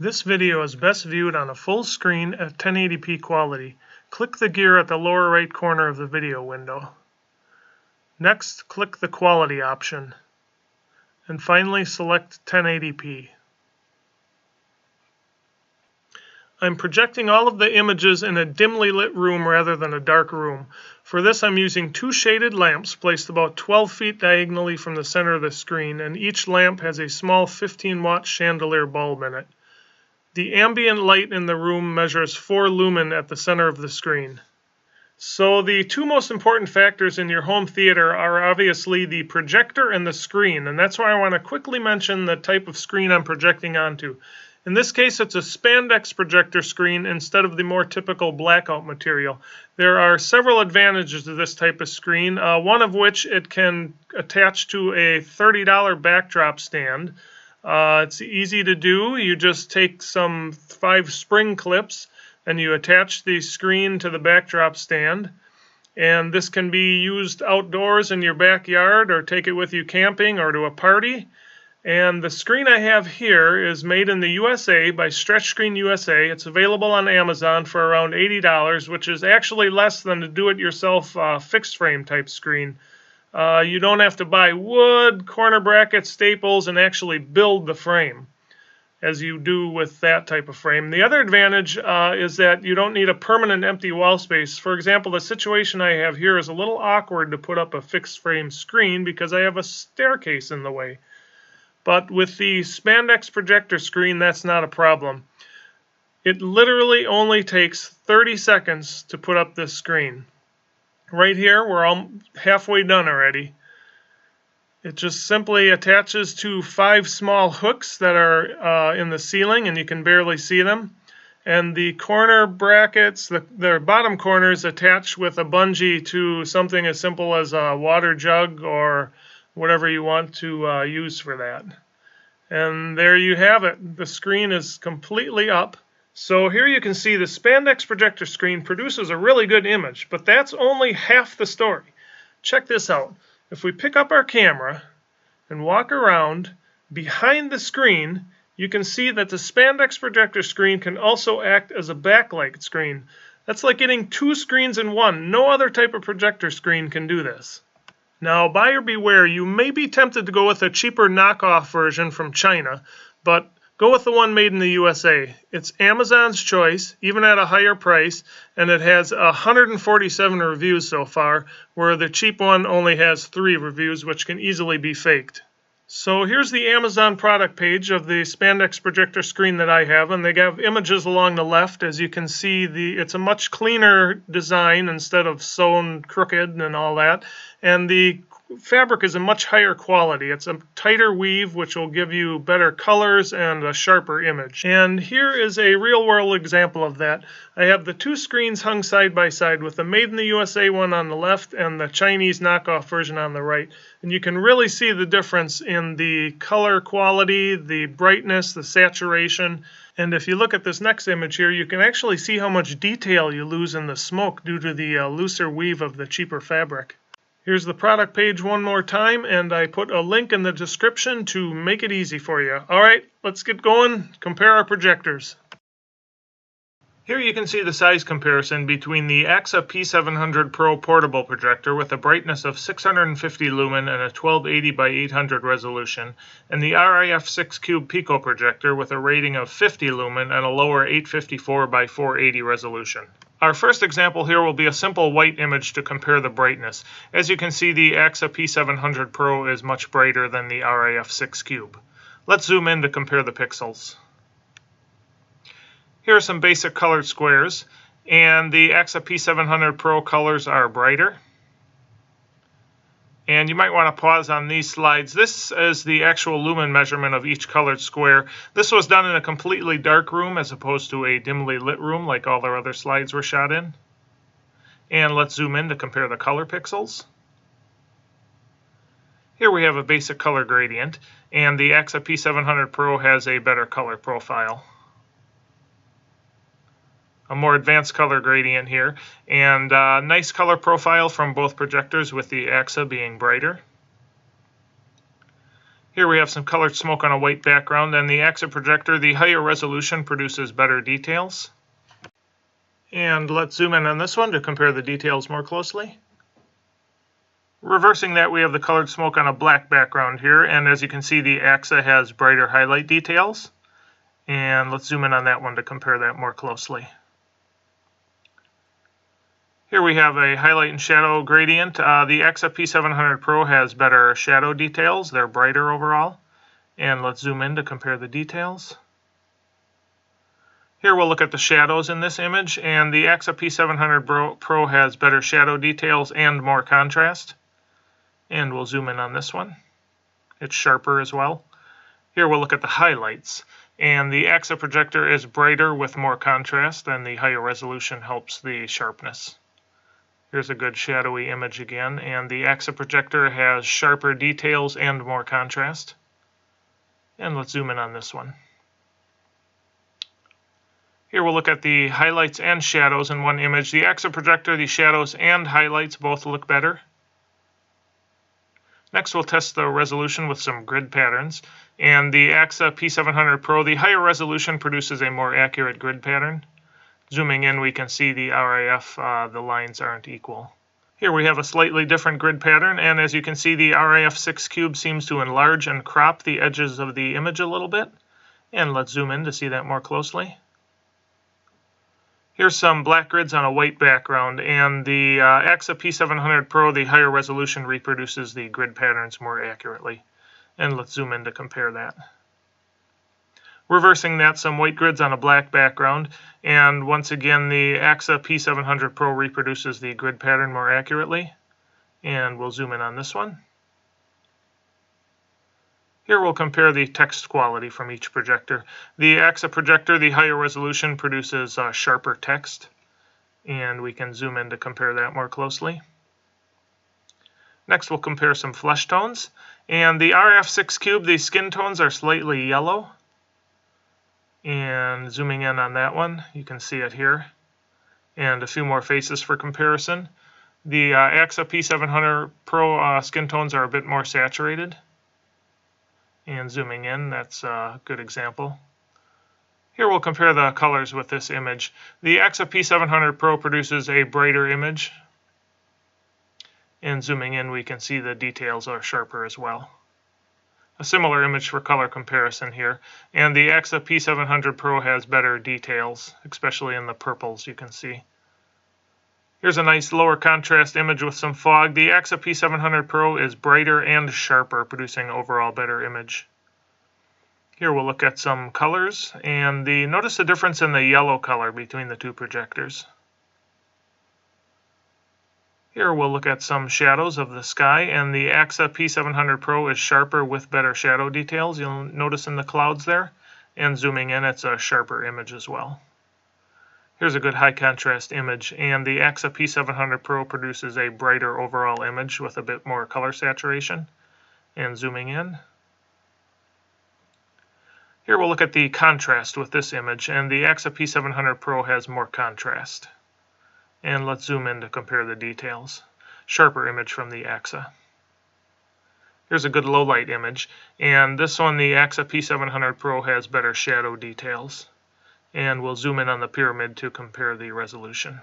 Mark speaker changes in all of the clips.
Speaker 1: This video is best viewed on a full screen at 1080p quality. Click the gear at the lower right corner of the video window. Next, click the quality option. And finally, select 1080p. I'm projecting all of the images in a dimly lit room rather than a dark room. For this, I'm using two shaded lamps placed about 12 feet diagonally from the center of the screen, and each lamp has a small 15-watt chandelier bulb in it. The ambient light in the room measures 4 lumen at the center of the screen. So the two most important factors in your home theater are obviously the projector and the screen, and that's why I want to quickly mention the type of screen I'm projecting onto. In this case, it's a Spandex projector screen instead of the more typical blackout material. There are several advantages to this type of screen, one of which it can attach to a $30 backdrop stand. It's easy to do. You just take some 5 spring clips and you attach the screen to the backdrop stand. And this can be used outdoors in your backyard, or take it with you camping or to a party. And the screen I have here is made in the USA by Stretch Screen USA. It's available on Amazon for around $80, which is actually less than a do-it-yourself fixed frame type screen. You don't have to buy wood, corner brackets, staples, and actually build the frame as you do with that type of frame. The other advantage is that you don't need a permanent empty wall space. For example, the situation I have here is a little awkward to put up a fixed frame screen because I have a staircase in the way. But with the Spandex projector screen, that's not a problem. It literally only takes 30 seconds to put up this screen. Right here, we're all halfway done already. It just simply attaches to 5 small hooks that are in the ceiling, and you can barely see them. And the corner brackets, the bottom corners, attach with a bungee to something as simple as a water jug or whatever you want to use for that. And there you have it. The screen is completely up. So here you can see the Spandex projector screen produces a really good image, but that's only half the story. Check this out. If we pick up our camera and walk around behind the screen, you can see that the Spandex projector screen can also act as a backlight screen. That's like getting 2 screens in one. No other type of projector screen can do this. Now, buyer beware, you may be tempted to go with a cheaper knockoff version from China, but go with the one made in the USA. It's Amazon's choice, even at a higher price, and it has 147 reviews so far, where the cheap one only has 3 reviews, which can easily be faked. So here's the Amazon product page of the Spandex projector screen that I have, and they have images along the left. As you can see, it's a much cleaner design instead of sewn crooked and all that. And the fabric is a much higher quality. It's a tighter weave, which will give you better colors and a sharper image. And here is a real-world example of that. I have the 2 screens hung side by side, with the Made in the USA one on the left and the Chinese knockoff version on the right. And you can really see the difference in the color quality, the brightness, the saturation. And if you look at this next image here, you can actually see how much detail you lose in the smoke due to the looser weave of the cheaper fabric. Here's the product page one more time, and I put a link in the description to make it easy for you. All right, let's get going. Compare our projectors. Here you can see the size comparison between the Aaxa P700 Pro portable projector with a brightness of 650 lumen and a 1280 by 800 resolution, and the RIF6 Cube pico projector with a rating of 50 lumen and a lower 854 by 480 resolution. Our first example here will be a simple white image to compare the brightness. As you can see, the Aaxa P700 Pro is much brighter than the RIF6 Cube. Let's zoom in to compare the pixels. Here are some basic colored squares, and the Aaxa P700 Pro colors are brighter. And you might want to pause on these slides. This is the actual lumen measurement of each colored square. This was done in a completely dark room as opposed to a dimly lit room like all our other slides were shot in. And let's zoom in to compare the color pixels. Here we have a basic color gradient, and the Aaxa P700 Pro has a better color profile. A more advanced color gradient here, and a nice color profile from both projectors, with the Aaxa being brighter. Here we have some colored smoke on a white background, and the Aaxa projector, the higher resolution, produces better details. And let's zoom in on this one to compare the details more closely. Reversing that, we have the colored smoke on a black background here, and as you can see, the Aaxa has brighter highlight details. And let's zoom in on that one to compare that more closely. Here we have a highlight and shadow gradient. The Aaxa P700 Pro has better shadow details. They're brighter overall. And let's zoom in to compare the details. Here we'll look at the shadows in this image, and the Aaxa P700 Pro has better shadow details and more contrast. And we'll zoom in on this one. It's sharper as well. Here we'll look at the highlights, and the Aaxa projector is brighter with more contrast, and the higher resolution helps the sharpness. Here's a good shadowy image again, and the Aaxa projector has sharper details and more contrast. And let's zoom in on this one. Here we'll look at the highlights and shadows in one image. The Aaxa projector, the shadows and highlights both look better. Next we'll test the resolution with some grid patterns. And the Aaxa P700 Pro, the higher resolution, produces a more accurate grid pattern. Zooming in, we can see the RIF, the lines aren't equal. Here we have a slightly different grid pattern, and as you can see, the RIF6 Cube seems to enlarge and crop the edges of the image a little bit. And let's zoom in to see that more closely. Here's some black grids on a white background, and the Aaxa P700 Pro, the higher resolution, reproduces the grid patterns more accurately. And let's zoom in to compare that. Reversing that, some white grids on a black background, and once again the Aaxa P700 Pro reproduces the grid pattern more accurately. And we'll zoom in on this one. Here we'll compare the text quality from each projector. The Aaxa projector, the higher resolution, produces sharper text, and we can zoom in to compare that more closely. Next we'll compare some flesh tones, and the RIF6 Cube, the skin tones are slightly yellow. And zooming in on that one, you can see it here. And a few more faces for comparison. The Aaxa P700 Pro skin tones are a bit more saturated. And zooming in, that's a good example. Here we'll compare the colors with this image. The Aaxa P700 Pro produces a brighter image. And zooming in, we can see the details are sharper as well. A similar image for color comparison here, and the Aaxa P700 Pro has better details, especially in the purples you can see. Here's a nice lower contrast image with some fog. The Aaxa P700 Pro is brighter and sharper, producing overall better image. Here we'll look at some colors, and notice the difference in the yellow color between the two projectors. Here we'll look at some shadows of the sky, and the Aaxa P700 Pro is sharper with better shadow details. You'll notice in the clouds there, and zooming in, it's a sharper image as well. Here's a good high contrast image, and the Aaxa P700 Pro produces a brighter overall image with a bit more color saturation. And zooming in. Here we'll look at the contrast with this image, and the Aaxa P700 Pro has more contrast. And let's zoom in to compare the details. Sharper image from the Aaxa. Here's a good low light image, and this one, the Aaxa P700 Pro, has better shadow details. And we'll zoom in on the pyramid to compare the resolution.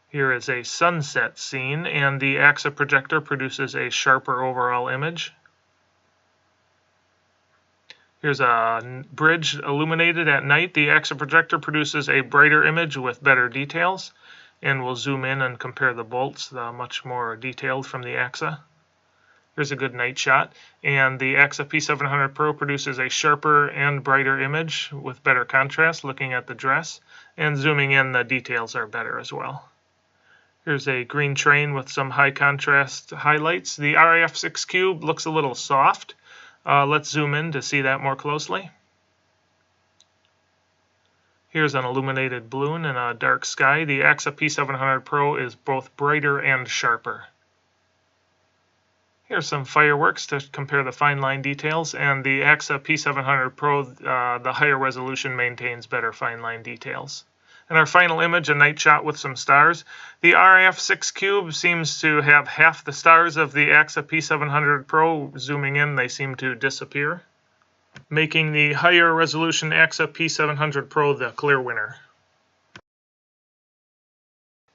Speaker 1: Here is a sunset scene, and the Aaxa projector produces a sharper overall image. Here's a bridge illuminated at night. The Aaxa projector produces a brighter image with better details. And we'll zoom in and compare the bolts, much more detailed from the Aaxa. Here's a good night shot. And the Aaxa P700 Pro produces a sharper and brighter image with better contrast looking at the dress. And zooming in, the details are better as well. Here's a green train with some high contrast highlights. The RIF6 Cube looks a little soft. Let's zoom in to see that more closely. Here's an illuminated balloon in a dark sky. The Aaxa P700 Pro is both brighter and sharper. Here's some fireworks to compare the fine line details, and the Aaxa P700 Pro, the higher resolution, maintains better fine line details. And our final image, a night shot with some stars. The RIF6 Cube seems to have half the stars of the Aaxa P700 Pro. Zooming in, they seem to disappear, making the higher resolution Aaxa P700 Pro the clear winner.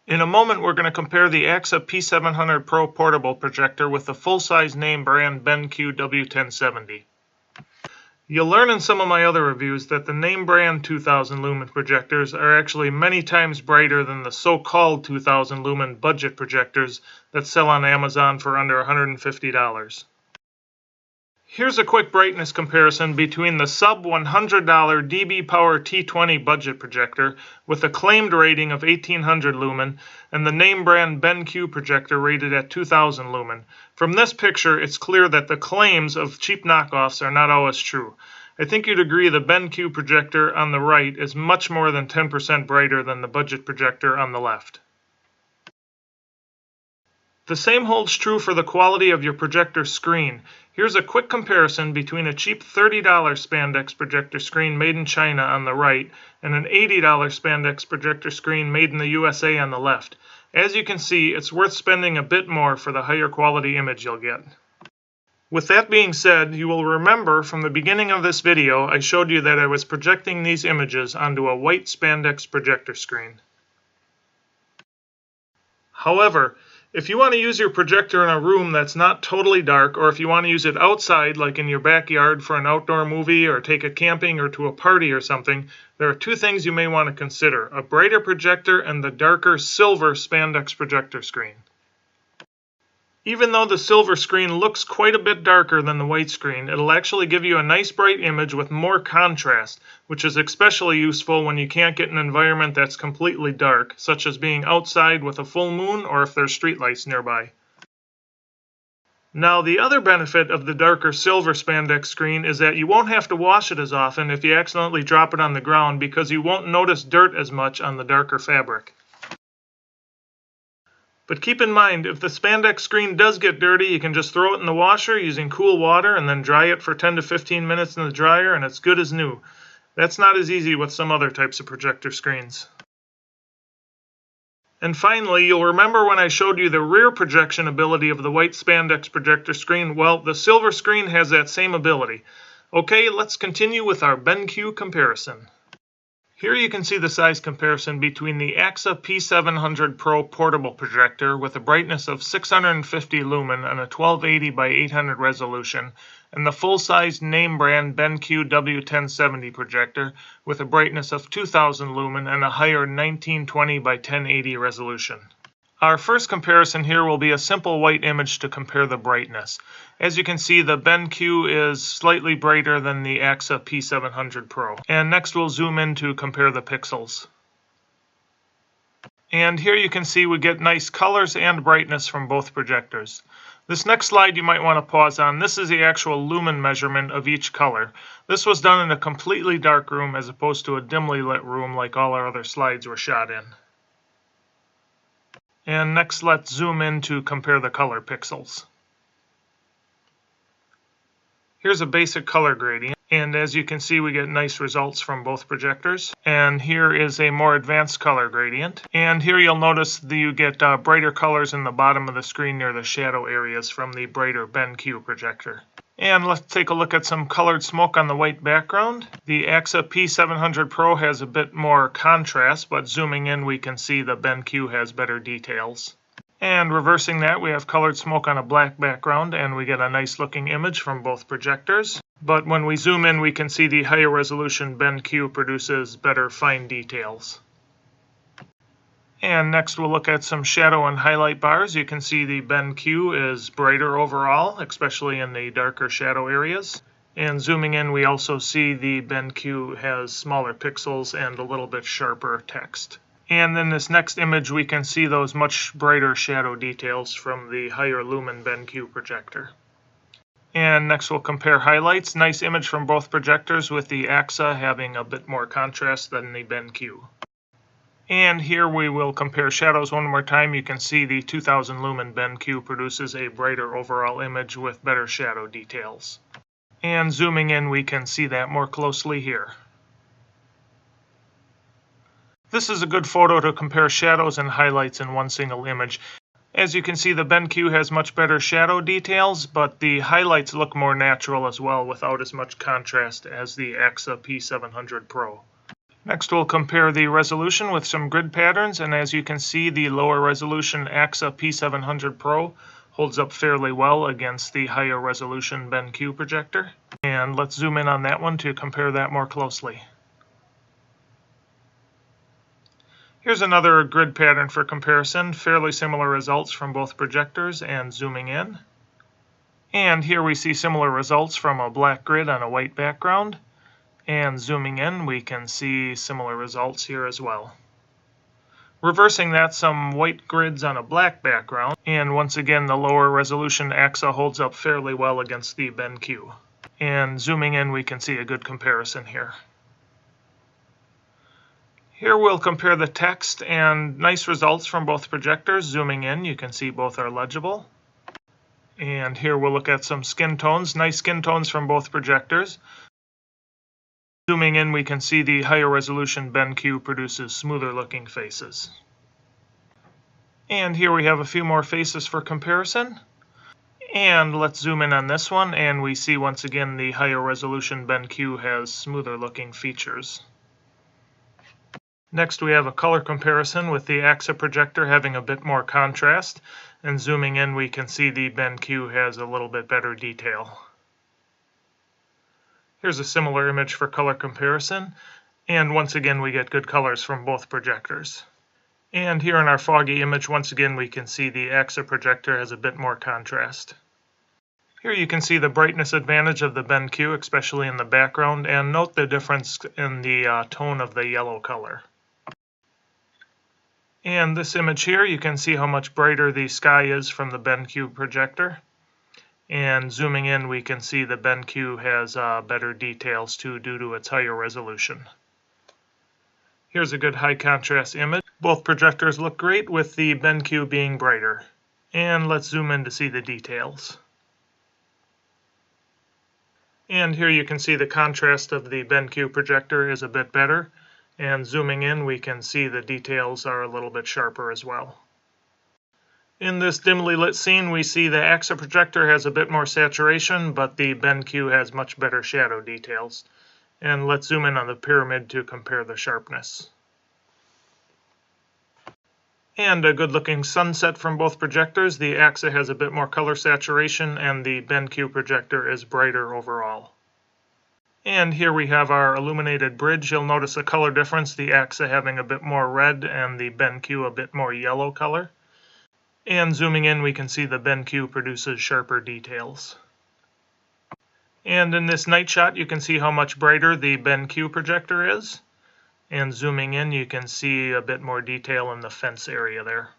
Speaker 1: In a moment, we're going to compare the Aaxa P700 Pro portable projector with the full-size name brand BenQ W1070. You'll learn in some of my other reviews that the name brand 2000 lumen projectors are actually many times brighter than the so-called 2000 lumen budget projectors that sell on Amazon for under $150. Here's a quick brightness comparison between the sub-$100 dB Power T20 budget projector with a claimed rating of 1800 lumen and the name brand BenQ projector rated at 2000 lumen. From this picture, it's clear that the claims of cheap knockoffs are not always true. I think you'd agree the BenQ projector on the right is much more than 10% brighter than the budget projector on the left. The same holds true for the quality of your projector screen. Here's a quick comparison between a cheap $30 Spandex projector screen made in China on the right and an $80 Spandex projector screen made in the USA on the left. As you can see, it's worth spending a bit more for the higher quality image you'll get. With that being said, you will remember from the beginning of this video I showed you that I was projecting these images onto a white Spandex projector screen. However, if you want to use your projector in a room that's not totally dark, or if you want to use it outside, like in your backyard for an outdoor movie, or take it camping or to a party or something, there are two things you may want to consider: a brighter projector and the darker silver Spandex projector screen. Even though the silver screen looks quite a bit darker than the white screen, it'll actually give you a nice bright image with more contrast, which is especially useful when you can't get an environment that's completely dark, such as being outside with a full moon or if there's streetlights nearby. Now, the other benefit of the darker silver Spandex screen is that you won't have to wash it as often if you accidentally drop it on the ground, because you won't notice dirt as much on the darker fabric. But keep in mind, if the Spandex screen does get dirty, you can just throw it in the washer using cool water and then dry it for 10 to 15 minutes in the dryer and it's good as new. That's not as easy with some other types of projector screens. And finally, you'll remember when I showed you the rear projection ability of the white Spandex projector screen. Well, the silver screen has that same ability. Okay, let's continue with our BenQ comparison. Here you can see the size comparison between the Aaxa P700 Pro portable projector with a brightness of 650 lumen and a 1280 by 800 resolution, and the full-size name brand BenQ W1070 projector with a brightness of 2000 lumen and a higher 1920 by 1080 resolution. Our first comparison here will be a simple white image to compare the brightness. As you can see, the BenQ is slightly brighter than the Aaxa P700 Pro. And next we'll zoom in to compare the pixels. And here you can see we get nice colors and brightness from both projectors. This next slide you might want to pause on. This is the actual lumen measurement of each color. This was done in a completely dark room as opposed to a dimly lit room like all our other slides were shot in. And next let's zoom in to compare the color pixels. Here's a basic color gradient, and as you can see we get nice results from both projectors. And here is a more advanced color gradient. And here you'll notice that you get brighter colors in the bottom of the screen near the shadow areas from the brighter BenQ projector. And let's take a look at some colored smoke on the white background. The Aaxa P700 Pro has a bit more contrast, but zooming in we can see the BenQ has better details. And reversing that, we have colored smoke on a black background, and we get a nice looking image from both projectors. But when we zoom in, we can see the higher resolution BenQ produces better fine details. And next we'll look at some shadow and highlight bars. You can see the BenQ is brighter overall, especially in the darker shadow areas. And zooming in, we also see the BenQ has smaller pixels and a little bit sharper text. And in this next image, we can see those much brighter shadow details from the higher lumen BenQ projector. And next we'll compare highlights. Nice image from both projectors, with the Aaxa having a bit more contrast than the BenQ. And here we will compare shadows one more time. You can see the 2000 lumen BenQ produces a brighter overall image with better shadow details. And zooming in, we can see that more closely here. This is a good photo to compare shadows and highlights in one single image. As you can see, the BenQ has much better shadow details, but the highlights look more natural as well without as much contrast as the Aaxa P700 Pro. Next, we'll compare the resolution with some grid patterns, and as you can see, the lower resolution Aaxa P700 Pro holds up fairly well against the higher resolution BenQ projector. And let's zoom in on that one to compare that more closely. Here's another grid pattern for comparison, fairly similar results from both projectors, and zooming in. And here we see similar results from a black grid on a white background. And zooming in, we can see similar results here as well. Reversing that, some white grids on a black background, and once again the lower resolution Aaxa holds up fairly well against the BenQ. And zooming in, we can see a good comparison here. Here we'll compare the text, and nice results from both projectors. Zooming in, you can see both are legible. And here we'll look at some skin tones, nice skin tones from both projectors. Zooming in, we can see the higher resolution BenQ produces smoother looking faces. And here we have a few more faces for comparison. And let's zoom in on this one, and we see once again the higher resolution BenQ has smoother looking features. Next, we have a color comparison with the Aaxa projector having a bit more contrast, and zooming in we can see the BenQ has a little bit better detail. Here's a similar image for color comparison, and once again we get good colors from both projectors. And here in our foggy image, once again we can see the Aaxa projector has a bit more contrast. Here you can see the brightness advantage of the BenQ, especially in the background, and note the difference in the tone of the yellow color. And this image here, you can see how much brighter the sky is from the BenQ projector. And zooming in, we can see the BenQ has better details too due to its higher resolution. Here's a good high contrast image. Both projectors look great with the BenQ being brighter. And let's zoom in to see the details. And here you can see the contrast of the BenQ projector is a bit better. And zooming in, we can see the details are a little bit sharper as well. In this dimly lit scene, we see the Aaxa projector has a bit more saturation, but the BenQ has much better shadow details. And let's zoom in on the pyramid to compare the sharpness. And a good looking sunset from both projectors. The Aaxa has a bit more color saturation, and the BenQ projector is brighter overall. And here we have our illuminated bridge. You'll notice a color difference, the Aaxa having a bit more red and the BenQ a bit more yellow color. And zooming in, we can see the BenQ produces sharper details. And in this night shot, you can see how much brighter the BenQ projector is. And zooming in, you can see a bit more detail in the fence area there.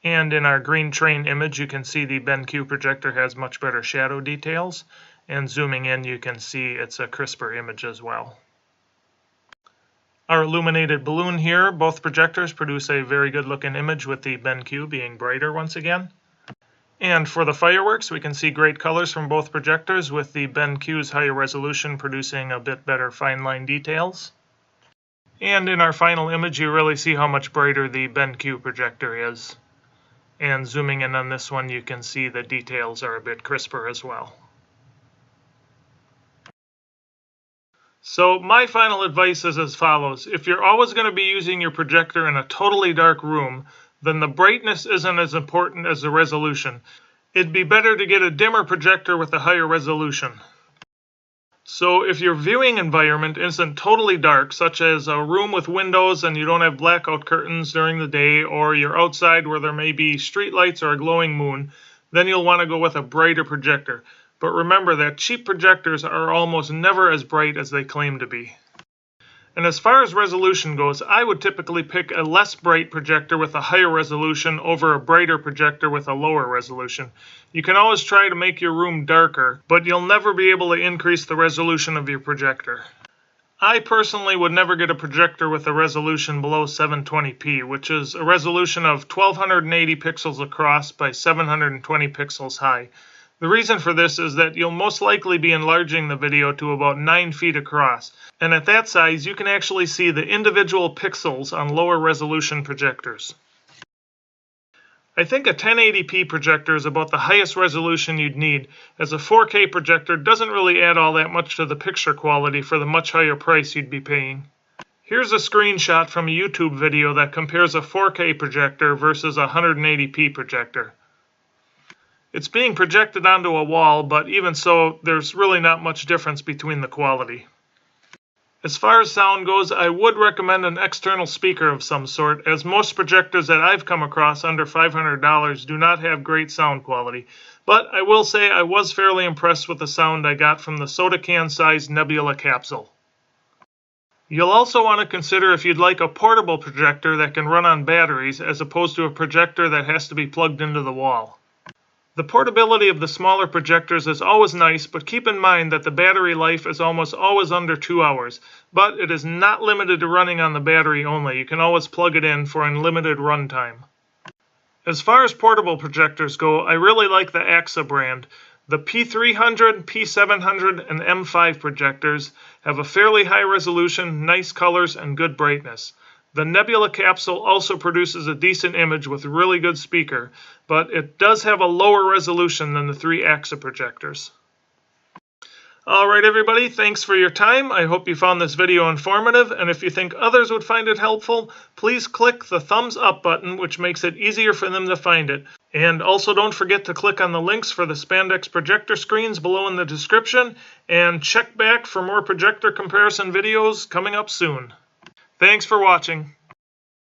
Speaker 1: And in our green train image, you can see the BenQ projector has much better shadow details. And zooming in, you can see it's a crisper image as well. Our illuminated balloon here, both projectors produce a very good looking image with the BenQ being brighter once again. And for the fireworks, we can see great colors from both projectors with the BenQ's higher resolution producing a bit better fine line details. And in our final image, you really see how much brighter the BenQ projector is. And zooming in on this one, you can see the details are a bit crisper as well. So my final advice is as follows. If you're always going to be using your projector in a totally dark room, then the brightness isn't as important as the resolution. It'd be better to get a dimmer projector with a higher resolution. So if your viewing environment isn't totally dark, such as a room with windows and you don't have blackout curtains during the day, or you're outside where there may be street lights or a glowing moon, then you'll want to go with a brighter projector. But remember that cheap projectors are almost never as bright as they claim to be. And as far as resolution goes, I would typically pick a less bright projector with a higher resolution over a brighter projector with a lower resolution. You can always try to make your room darker, but you'll never be able to increase the resolution of your projector. I personally would never get a projector with a resolution below 720p, which is a resolution of 1280 pixels across by 720 pixels high. The reason for this is that you'll most likely be enlarging the video to about 9 feet across, and at that size you can actually see the individual pixels on lower resolution projectors. I think a 1080p projector is about the highest resolution you'd need, as a 4K projector doesn't really add all that much to the picture quality for the much higher price you'd be paying. Here's a screenshot from a YouTube video that compares a 4K projector versus a 180p projector. It's being projected onto a wall, but even so, there's really not much difference between the quality. As far as sound goes, I would recommend an external speaker of some sort, as most projectors that I've come across under $500 do not have great sound quality. But I will say I was fairly impressed with the sound I got from the soda can-sized nebula capsule. You'll also want to consider if you'd like a portable projector that can run on batteries, as opposed to a projector that has to be plugged into the wall. The portability of the smaller projectors is always nice, but keep in mind that the battery life is almost always under 2 hours. But it is not limited to running on the battery only. You can always plug it in for unlimited runtime. As far as portable projectors go, I really like the Aaxa brand. The P300, P700, and M5 projectors have a fairly high resolution, nice colors, and good brightness. The nebula capsule also produces a decent image with a really good speaker, but it does have a lower resolution than the 3 Aaxa projectors. Alright everybody, thanks for your time. I hope you found this video informative, and if you think others would find it helpful, please click the thumbs up button, which makes it easier for them to find it. And also don't forget to click on the links for the Spandex projector screens below in the description, and check back for more projector comparison videos coming up soon. Thanks for watching.